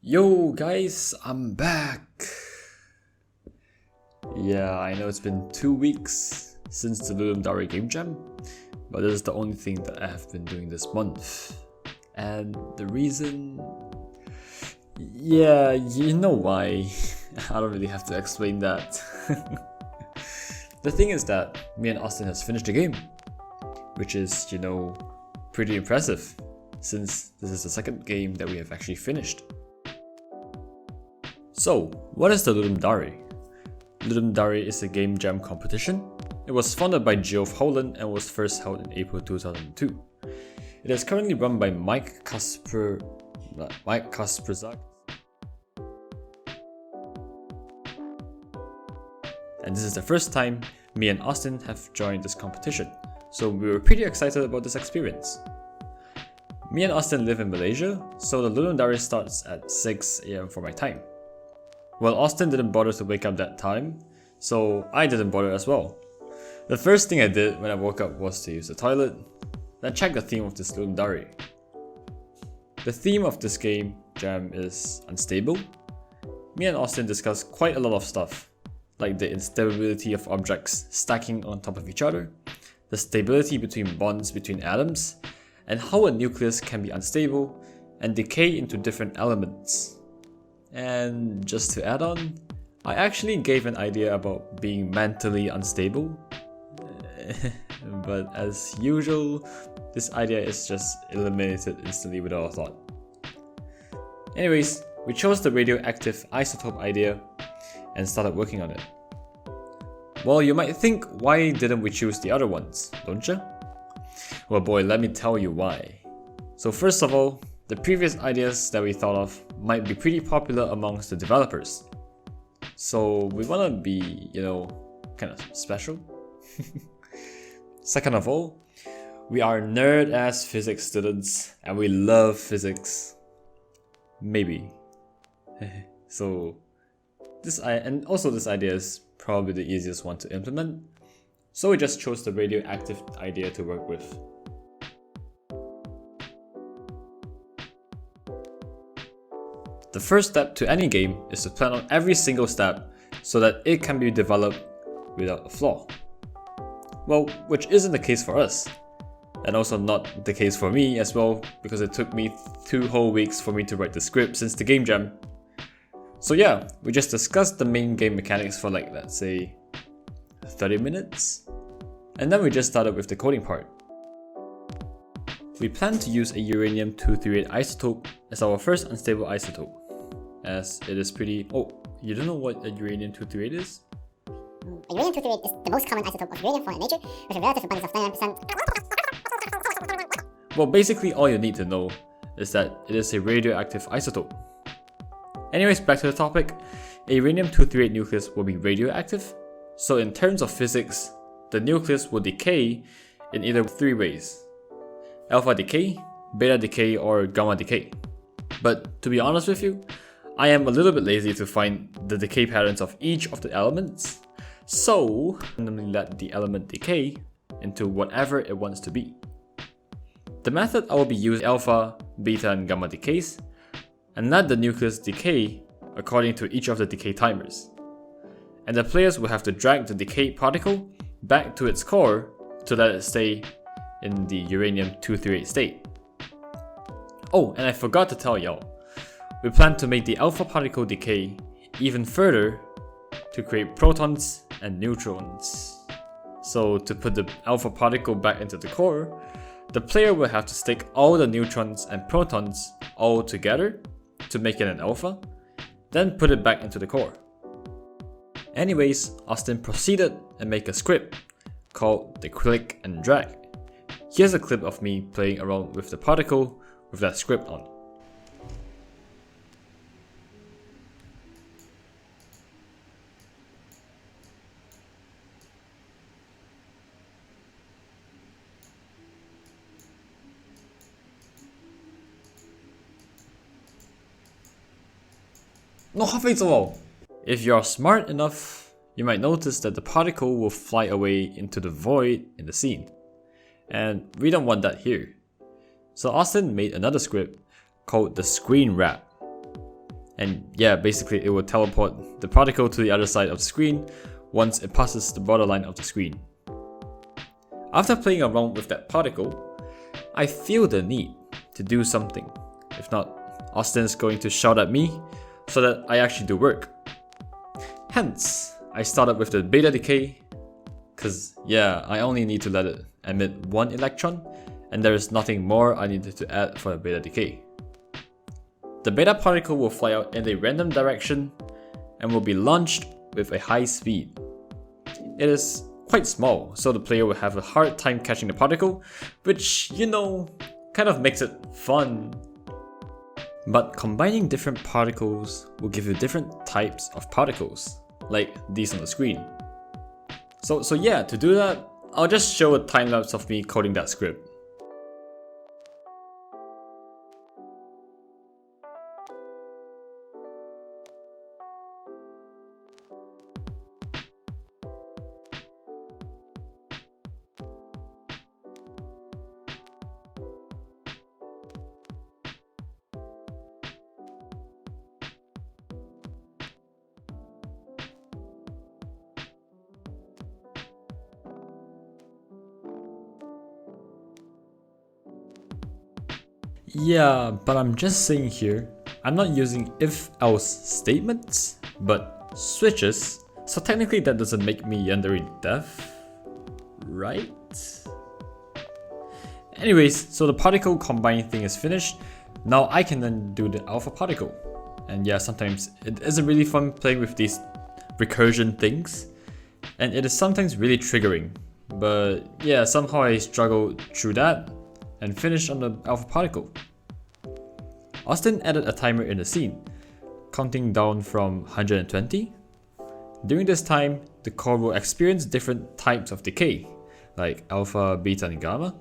Yo guys, I'm back! Yeah, I know it's been 2 weeks since the Ludum game jam, but this is the only thing that I have been doing this month. And the reason... yeah, you know why. I don't really have to explain that. The thing is that me and Austin has finished the game, which is, pretty impressive, since this is the second game that we have actually finished. So, what is the Ludum? Ludum is a game jam competition. It was founded by Geoff Howland and was first held in April 2002. It is currently run by Mike Kasperzak. And this is the first time me and Austin have joined this competition, so we were pretty excited about this experience. Me and Austin live in Malaysia, so the Ludum starts at 6 AM for my time. Well, Austin didn't bother to wake up that time, so I didn't bother as well. The first thing I did when I woke up was to use the toilet, then check the theme of this Ludum. The theme of this game jam is unstable. Me and Austin discussed quite a lot of stuff, like the instability of objects stacking on top of each other, the stability between bonds between atoms, and how a nucleus can be unstable and decay into different elements. And just to add on, I actually gave an idea about being mentally unstable, but as usual, this idea is just eliminated instantly without a thought. Anyways, we chose the radioactive isotope idea and started working on it. Well, you might think, why didn't we choose the other ones, don't you? Well boy, let me tell you why. So first of all, the previous ideas that we thought of might be pretty popular amongst the developers. So we want to be, kind of special. Second of all, we are nerd-ass physics students and we love physics. Maybe. So this idea is probably the easiest one to implement. So we just chose the radioactive idea to work with. The first step to any game is to plan out every single step so that it can be developed without a flaw. Well, which isn't the case for us, and also not the case for me as well, because it took me 2 whole weeks for me to write the script since the game jam. So yeah, we just discussed the main game mechanics for let's say 30 minutes, and then we just started with the coding part. We plan to use a uranium-238 isotope as our first unstable isotope, as it is pretty... Oh, you don't know what a uranium-238 is? A uranium-238 is the most common isotope of uranium found in nature, with a relative abundance of 99%. Well, basically all you need to know is that it is a radioactive isotope. Anyways, back to the topic. A uranium-238 nucleus will be radioactive, so in terms of physics, the nucleus will decay in either 3 ways: alpha decay, beta decay, or gamma decay. But to be honest with you, I am a little bit lazy to find the decay patterns of each of the elements, so randomly let the element decay into whatever it wants to be. The method I will be using alpha, beta, and gamma decays, and let the nucleus decay according to each of the decay timers. And the players will have to drag the decayed particle back to its core to let it stay in the uranium-238 state. Oh, and I forgot to tell y'all, we plan to make the alpha particle decay even further to create protons and neutrons. So to put the alpha particle back into the core, the player will have to stick all the neutrons and protons all together to make it an alpha, then put it back into the core. Anyways, Austin proceeded and made a script called the click and drag. Here's a clip of me playing around with the particle with that script on. If you are smart enough, you might notice that the particle will fly away into the void in the scene. And we don't want that here. So Austin made another script called the screen wrap. And yeah, basically it will teleport the particle to the other side of the screen once it passes the borderline of the screen. After playing around with that particle, I feel the need to do something. If not, Austin's going to shout at me so that I actually do work. Hence, I started with the beta decay, cause yeah, I only need to let it emit one electron, and there is nothing more I needed to add for the beta decay. The beta particle will fly out in a random direction and will be launched with a high speed. It is quite small, so the player will have a hard time catching the particle, which, you know, kind of makes it fun. But combining different particles will give you different types of particles, like these on the screen. So yeah, to do that, I'll just show a time lapse of me coding that script. Yeah, but I'm just saying here, I'm not using if-else statements, but switches, so technically that doesn't make me rendering dev, right? Anyways, so the particle combining thing is finished. Now I can then do the alpha particle. And yeah, sometimes it isn't really fun playing with these recursion things, and it is sometimes really triggering. But yeah, somehow I struggled through that and finished on the alpha particle. Austin added a timer in the scene, counting down from 120. During this time, the core will experience different types of decay, like alpha, beta, and gamma,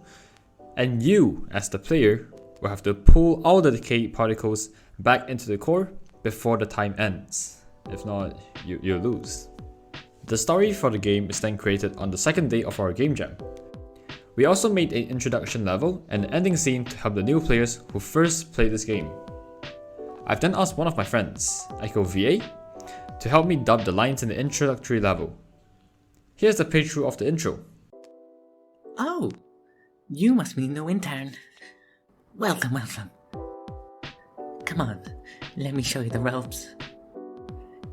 and you, as the player, will have to pull all the decay particles back into the core before the time ends. If not, you lose. The story for the game is then created on the second day of our game jam. We also made an introduction level and an ending scene to help the new players who first play this game. I've then asked one of my friends, VA, to help me dub the lines in the introductory level. Here's the page through of the intro. Oh, you must be the new intern. Welcome, welcome. Come on, let me show you the ropes.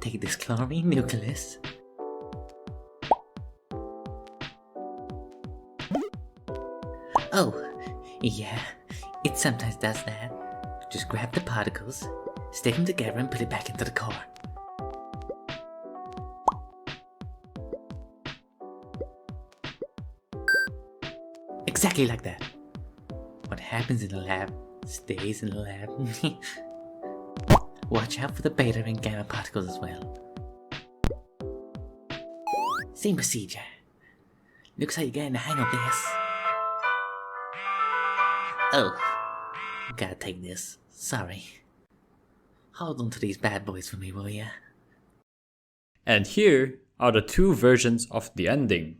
Take this chlorine nucleus. Oh, yeah, it sometimes does that. Just grab the particles, stick them together and put it back into the core. Exactly like that. What happens in the lab stays in the lab. Watch out for the beta and gamma particles as well. Same procedure. Looks like you're getting the hang of this. Oh, gotta take this. Sorry. Hold on to these bad boys for me, will ya? And here are the two versions of the ending.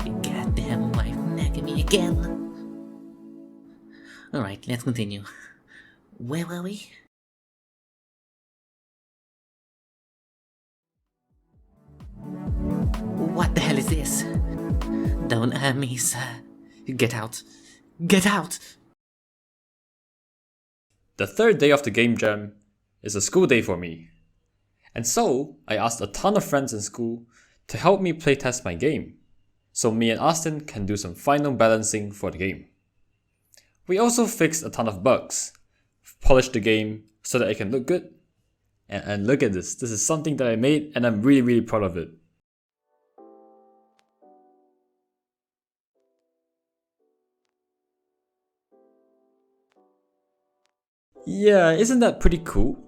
You goddamn wife nagging me again. Alright, let's continue. Where were we? What the hell is this? Don't hurt me, sir. Get out. Get out! The third day of the game jam is a school day for me. And so, I asked a ton of friends in school to help me playtest my game, so me and Austin can do some final balancing for the game. We also fixed a ton of bugs, polished the game so that it can look good. And look at this is something that I made and I'm really proud of it. Yeah, isn't that pretty cool?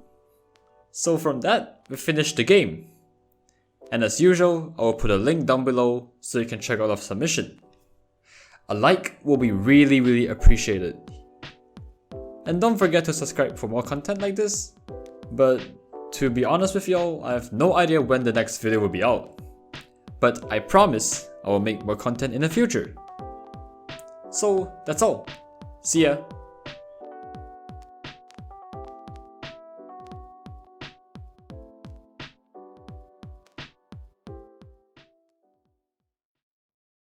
So from that, we finished the game. And as usual, I will put a link down below so you can check out our submission. A like will be really appreciated. And don't forget to subscribe for more content like this. But to be honest with y'all, I have no idea when the next video will be out. But I promise I will make more content in the future. So that's all. See ya!